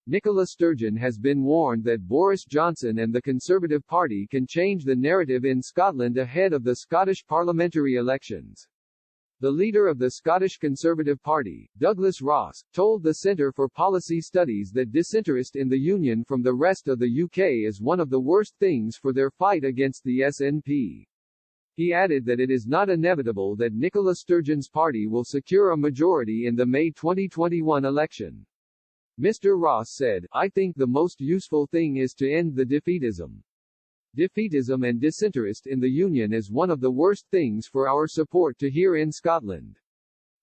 Nicola Sturgeon has been warned that Boris Johnson and the Conservative Party can change the narrative in Scotland ahead of the Scottish parliamentary elections. The leader of the Scottish Conservative Party, Douglas Ross, told the Centre for Policy Studies that disinterest in the Union from the rest of the UK is one of the worst things for their fight against the SNP. He added that it is not inevitable that Nicola Sturgeon's party will secure a majority in the May 2021 election. Mr. Ross said, "I think the most useful thing is to end the defeatism. Defeatism and disinterest in the Union is one of the worst things for our support to hear in Scotland.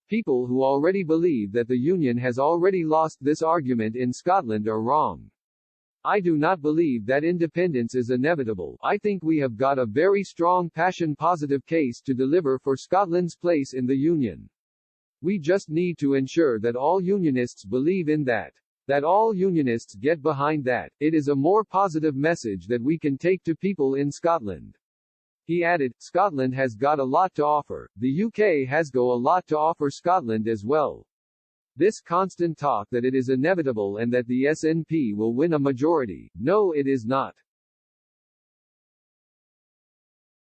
People who already believe that the Union has already lost this argument in Scotland are wrong. I do not believe that independence is inevitable. I think we have got a very strong passion-positive case to deliver for Scotland's place in the Union. We just need to ensure that all Unionists believe in that. That all Unionists get behind that. It is a more positive message that we can take to people in Scotland." He added, "Scotland has got a lot to offer. The UK has got a lot to offer Scotland as well. This constant talk that it is inevitable and that the SNP will win a majority, no, it is not.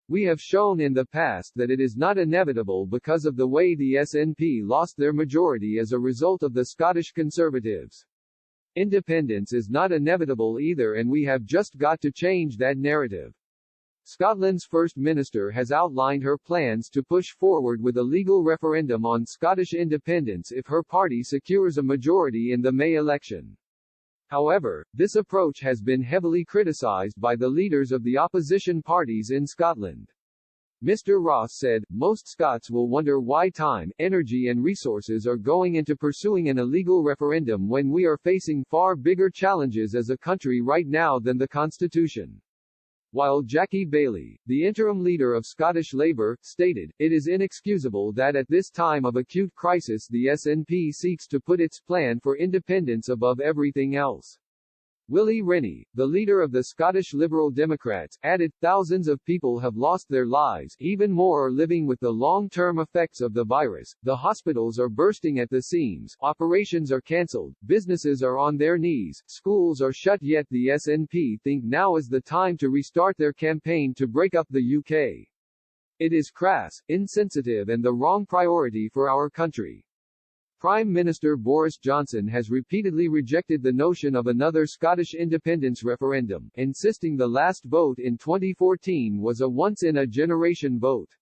We have shown in the past that it is not inevitable because of the way the SNP lost their majority as a result of the Scottish Conservatives. Independence is not inevitable either, and we have just got to change that narrative." Scotland's First Minister has outlined her plans to push forward with a legal referendum on Scottish independence if her party secures a majority in the May election. However, this approach has been heavily criticised by the leaders of the opposition parties in Scotland. Mr. Ross said, "Most Scots will wonder why time, energy and resources are going into pursuing an illegal referendum when we are facing far bigger challenges as a country right now than the Constitution." While Jackie Baillie, the interim leader of Scottish Labour, stated, "It is inexcusable that at this time of acute crisis the SNP seeks to put its plan for independence above everything else." Willie Rennie, the leader of the Scottish Liberal Democrats, added, "Thousands of people have lost their lives, even more are living with the long-term effects of the virus, the hospitals are bursting at the seams, operations are cancelled, businesses are on their knees, schools are shut, yet the SNP think now is the time to restart their campaign to break up the UK. It is crass, insensitive and the wrong priority for our country." Prime Minister Boris Johnson has repeatedly rejected the notion of another Scottish independence referendum, insisting the last vote in 2014 was a once-in-a-generation vote.